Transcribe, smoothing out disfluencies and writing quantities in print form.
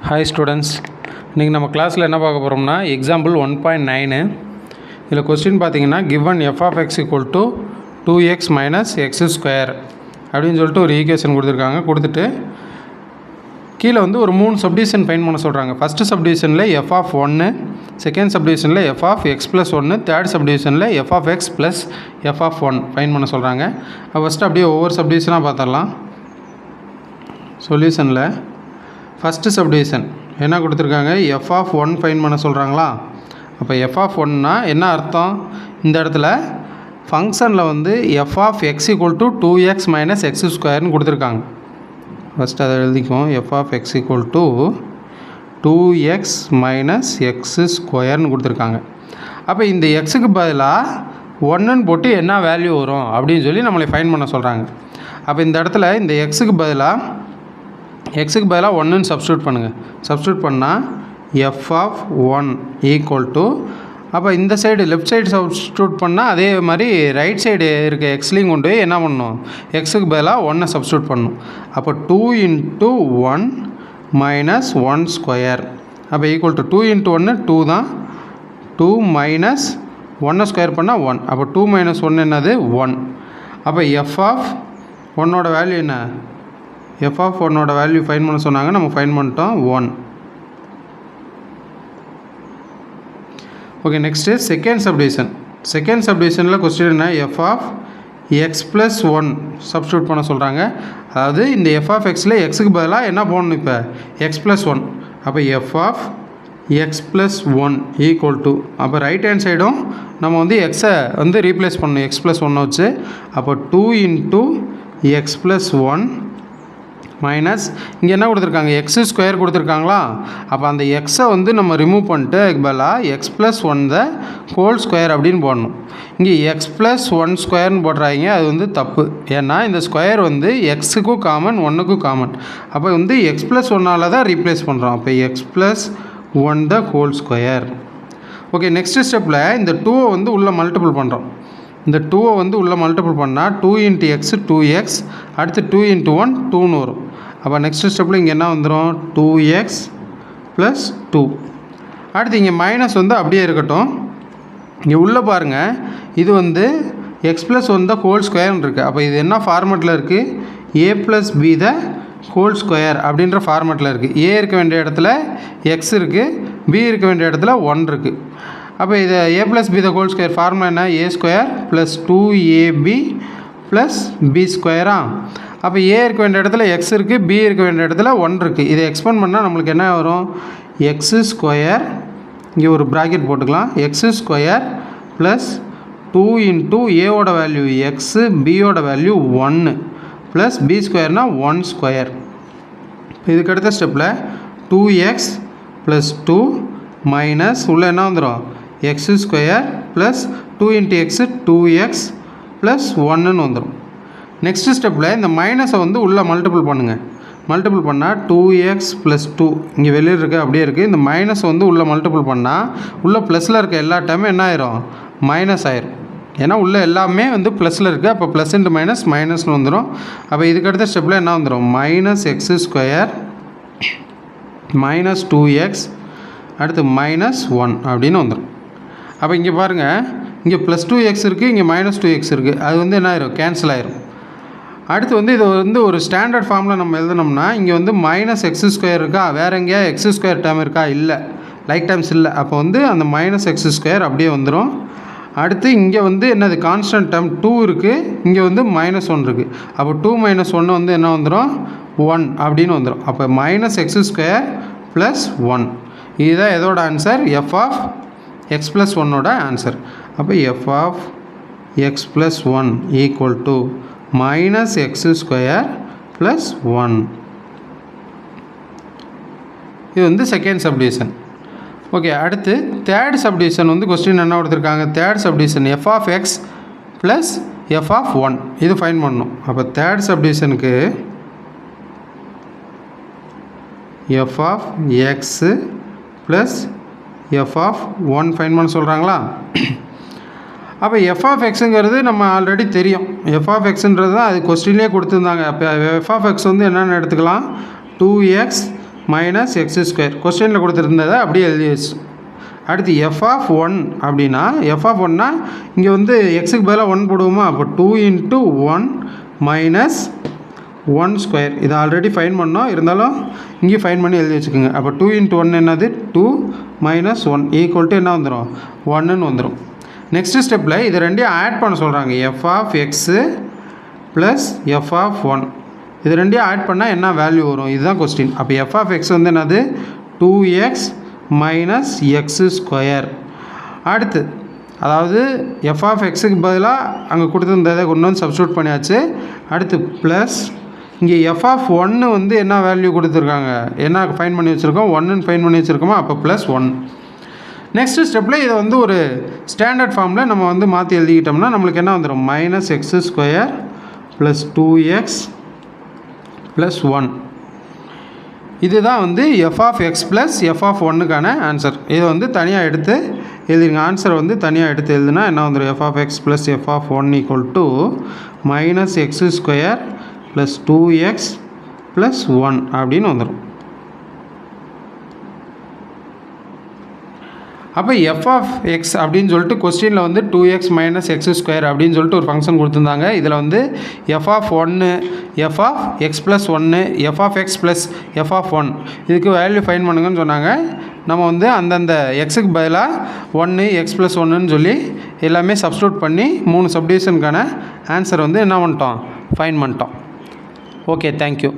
Hi students, இன்றைக்கி நம்ம கிளாஸில் என்ன பார்க்க போகிறோம்னா எக்ஸாம்பிள் 1.9. இதில் கொஸ்டின் பார்த்தீங்கன்னா given f of x equal to 2x minus x square அப்படின்னு சொல்லிட்டு ஒரு ஈக்குவேஷன் கொடுத்துருக்காங்க. கொடுத்துட்டு கீழே வந்து ஒரு 3 சப்டிவிஷன் ஃபைன் பண்ண சொல்கிறாங்க. ஃபஸ்ட்டு சப்டிவிஷனில் f of 1, செகண்ட் சப்டிவிஷனில் f of x plus 1, third சப்டிவிஷனில் f of x plus f of 1 find பண்ண சொல்கிறாங்க. ஃபஸ்ட்டு அப்படியே ஒவ்வொரு சப்டிவிஷனாக பார்த்துடலாம். சொல்யூஷனில் ஃபஸ்ட்டு சப்டிவிஷன் என்ன கொடுத்துருக்காங்க, f of 1 ஃபைன் பண்ண சொல்கிறாங்களா. அப்போ f of 1னா என்ன அர்த்தம், இந்த இடத்துல ஃபங்க்ஷனில் வந்து f of x equal to 2x minus x squareன்னு கொடுத்துருக்காங்க. ஃபஸ்ட்டு அதை எழுதிக்குவோம். f of x equal to 2x minus x squareன்னு கொடுத்துருக்காங்க. அப்போ இந்த எக்ஸுக்கு பதிலாக 1ன்னு போட்டு என்ன வேல்யூ வரும் அப்படின்னு சொல்லி நம்மளை ஃபைன் பண்ண சொல்கிறாங்க. அப்போ இந்த இடத்துல இந்த எக்ஸுக்கு பதிலாக 1ன்னு சப்ஸ்டியூட் பண்ணுங்கள். சப்ஸ்டியூட் பண்ணால் f of 1 ஈக்குவல் டு, அப்போ இந்த சைடு லெஃப்ட் சைடு சப்ஸ்டியூட் பண்ணால் அதே மாதிரி ரைட் சைடு இருக்க எக்ஸ்லையும் கொண்டு போய் என்ன பண்ணணும், எக்ஸுக்கு பதிலாக 1 சப்ஸ்டியூட் பண்ணணும். அப்போ 2 into 1 minus 1 ஸ்கொயர், அப்போ ஈக்குவல் டு 2 into 1 2 தான், 2 minus 1 ஸ்கொயர் பண்ணால் 1, அப்போ 2 minus 1 என்னது 1. அப்போ f of 1ஓட வேல்யூ என்ன, f of 1ஓட வேல்யூ ஃபைன் பண்ண சொன்னாங்க, நம்ம ஃபைன் பண்ணிட்டோம் 1. Okay, next second subdivision. Second சப்டிவிஷனில் கொஸ்டின் என்ன, f of x plus 1 substitute பண்ண சொல்கிறாங்க. அதாவது இந்த f of xல எக்ஸுக்கு பதிலாக என்ன போடணும், இப்போ x plus 1. அப்போ f of x plus 1 equal to, அப்போ ரைட் ஹேண்ட் சைடும் நம்ம வந்து எக்ஸை வந்து ரீப்ளேஸ் பண்ணணும் x plus 1 வச்சு. அப்போ 2 into x plus 1 மைனஸ் இங்கே என்ன கொடுத்துருக்காங்க, எக்ஸு ஸ்கொயர் கொடுத்துருக்காங்களா. அப்போ அந்த எக்ஸை வந்து நம்ம ரிமூவ் பண்ணிட்டு பதிலாக X plus 1 the whole square அப்படின்னு போடணும். இங்கே எக்ஸ் ப்ளஸ் 1 ஸ்கொயர்னு போடுறாங்க, அது வந்து தப்பு. ஏன்னா இந்த ஸ்கொயர் வந்து எக்ஸுக்கும் காமன் 1க்கும் காமன். அப்போ வந்து எக்ஸ் ப்ளஸ் 1ஆல் தான் ரீப்ளேஸ் பண்ணுறோம். அப்போ X plus 1 the whole square. Okay, next ஸ்டெப்பில் இந்த 2 வந்து உள்ளே மல்டிபிள் பண்ணுறோம். இந்த 2 வந்து உள்ளே மல்டிபிள் பண்ணால் 2 into x 2x, அடுத்து 2 into 1 2ன்னு வரும். அப்போ நெக்ஸ்ட் ஸ்டெப்பில் இங்கே என்ன வந்துடும், 2x + 2. அடுத்து இங்கே மைனஸ் வந்து அப்படியே இருக்கட்டும். இங்கே உள்ளே பாருங்கள், இது வந்து x + 1 த ஹோல் ஸ்கொயர்னு இருக்குது. அப்போ இது என்ன ஃபார்மெட்டில் இருக்குது, a + b the whole square அப்படின்ற ஃபார்மெட்டில் இருக்குது. a இருக்க வேண்டிய இடத்துல x இருக்குது, b இருக்க வேண்டிய இடத்துல 1 இருக்குது. அப்போ இது a + b the whole square formula என்ன, a ஸ்கொயர் + 2ab + b ஸ்கொயரா. அப்போ a இருக்க வேண்டிய இடத்துல x இருக்குது, b இருக்க வேண்டிய இடத்துல 1 இருக்குது. இதை எக்ஸ்பெண்ட் பண்ணால் நம்மளுக்கு என்ன வரும், x ஸ்கொயர், இங்கே ஒரு ப்ராக்கெட் போட்டுக்கலாம், x ஸ்கொயர் ப்ளஸ் 2 into a-ஓட வேல்யூ x, b-ஓட வேல்யூ 1 ப்ளஸ் b ஸ்கொயர்னால் 1 ஸ்கொயர். இதுக்கு அடுத்த ஸ்டெப்பில் 2x + 2 மைனஸ் உள்ளே என்ன வந்துடும், x square plus 2 into x 2x plus 1ன்னு வந்துடும். நெக்ஸ்ட் ஸ்டெப்பில் இந்த மைனஸை வந்து உள்ளே மல்டிபிள் பண்ணுங்கள். மல்டிபிள் பண்ணால் 2x + 2 இங்கே வெளியே இருக்குது, அப்படியே இருக்குது. இந்த மைனஸை வந்து உள்ளே மல்டிபிள் பண்ணால் உள்ளே ப்ளஸில் இருக்க எல்லா டைமும் என்ன ஆயிரும், மைனஸ் ஆயிரும். ஏன்னா உள்ளே எல்லாமே வந்து ப்ளஸில் இருக்குது. அப்போ ப்ளஸ் இன்ட்டு மைனஸ் மைனஸ்னு வந்துடும். அப்போ இதுக்கு அடுத்த ஸ்டெப்பில் என்ன வந்துடும், -x ஸ்கொயர் - 2x அடுத்து -1 அப்படின்னு வந்துடும். அப்போ இங்கே பாருங்கள், இங்கே +2x இருக்குது, இங்கே -2x இருக்குது. அது வந்து என்ன ஆயிரும், கேன்சல் ஆயிரும். அடுத்து வந்து இது வந்து ஒரு ஸ்டாண்டர்ட் ஃபார்மில் நம்ம எழுதினோம்னா இங்கே வந்து -x ஸ்கொயர் இருக்கா, வேறு எங்கேயா எக்ஸ் ஸ்கொயர் டேர்ம் இருக்கா, இல்லை, லைக் டைம்ஸ் இல்லை. அப்போ வந்து அந்த -x ஸ்கொயர் அப்படியே வந்துடும். அடுத்து இங்கே வந்து என்னது, கான்ஸ்டன்ட் டேர்ம் 2 இருக்குது, இங்கே வந்து -1 இருக்குது. அப்போ 2 - 1 வந்து என்ன வந்துடும், 1 அப்படின்னு வந்துடும். அப்போ -x ஸ்கொயர் + 1, இதுதான் எதோட ஆன்சர், f of x + 1ஓட ஆன்சர். அப்போ f of x + 1 equal to -x square + 1. இது வந்து செகண்ட் சப்டிவிஷன். ஓகே, அடுத்து தேர்ட் சப்டிவிஷன் வந்து கொஸ்டின் என்ன கொடுத்துருக்காங்க, third subdivision f of x + f of 1 இது ஃபைன் பண்ணணும். அப்போ தேர்ட் சப்டிவிஷனுக்கு f of x + f of 1 find பண்ண சொல்கிறாங்களா. அப்போ f of xங்கிறது நம்ம ஆல்ரெடி தெரியும், f of xன்றது தான் அது கொஸ்டின்லேயே கொடுத்துருந்தாங்க. அப்போ f of x வந்து என்னென்னு எடுத்துக்கலாம், 2x மைனஸ் எக்ஸ் ஸ்கொயர் கொஸ்டினில் கொடுத்துருந்ததை அப்படியே எழுதி வச்சு. அடுத்து எஃப் ஆஃப் ஒன் அப்படின்னா எஃப் ஆஃப் ஒன்னா இங்கே வந்து எக்ஸுக்கு பதிலாக 1 போடுவோமா, அப்போ 2 × 1 மைனஸ் 1 ஸ்கொயர். இதை ஆல்ரெடி ஃபைன் பண்ணோம், இருந்தாலும் இங்கே ஃபைன் பண்ணி எழுதி வச்சுக்கோங்க. அப்போ 2 × 1 என்னது 2 மைனஸ் 1 ஈக்குவல் டு என்ன வந்துடும் 1ன்னு வந்துடும். நெக்ஸ்ட் ஸ்டெப்பில் இது ரெண்டையும் ஆட் பண்ண சொல்கிறாங்க. F of x plus f of one இது ரெண்டையும் ஆட் பண்ணால் என்ன வேல்யூ வரும், இதுதான் கொஸ்டின். அப்போ எஃப் ஆஃப் எக்ஸ் வந்து என்னது 2x மைனஸ் எக்ஸு ஸ்கொயர். அடுத்து அதாவது எஃப் ஆஃப் எக்ஸுக்கு பதிலாக அங்கே கொடுத்துருந்ததை கொண்டு வந்து சப்ஸ்டியூட் பண்ணியாச்சு. அடுத்து ப்ளஸ் இங்கே எஃப் ஆஃப் ஒன்று வந்து என்ன வேல்யூ கொடுத்துருக்காங்க, என்ன ஃபைன் பண்ணி வச்சுருக்கோம் 1ன்னு ஃபைன் பண்ணி வச்சுருக்கோமா, அப்போ ப்ளஸ் 1. நெக்ஸ்ட் ஸ்டெப்பில் இதை வந்து ஒரு ஸ்டாண்டர்ட் ஃபார்மில் நம்ம வந்து மாற்றி எழுதிக்கிட்டோம்னா நம்மளுக்கு என்ன வந்துடும், minus x square plus 2x plus 1. இதுதான் வந்து f of x plus f of ஒன்னுக்கான ஆன்சர். இதை வந்து தனியாக எடுத்து எழுதிருங்க. ஆன்சரை வந்து தனியாக எடுத்து எழுதுனா என்ன வந்துடும், f of x plus f of one equal to minus x square plus 2x plus 1 அப்படின்னு வந்துடும். அப்போ எஃப் ஆஃப் எக்ஸ் அப்படின்னு சொல்லிட்டு கொஸ்டினில் வந்து 2x மைனஸ் எக்ஸ் ஸ்கொயர் அப்படின்னு சொல்லிட்டு ஒரு ஃபங்க்ஷன் கொடுத்துருந்தாங்க. இதில் வந்து எஃப் ஆஃப் ஒன்று f of x plus 1 f of x plus f of 1 இதுக்கு வேல்யூ ஃபைன் பண்ணுங்கன்னு சொன்னாங்க. நம்ம வந்து அந்தந்த எக்ஸுக்கு பதிலாக 1 எக்ஸ் ப்ளஸ் 1ன்னு சொல்லி எல்லாமே சப்ஸ்டியூட் பண்ணி 3 சப்டிவிஷனுக்கான ஆன்சர் வந்து என்ன பண்ணிட்டோம், ஃபைன் பண்ணிட்டோம். Okay, thank you.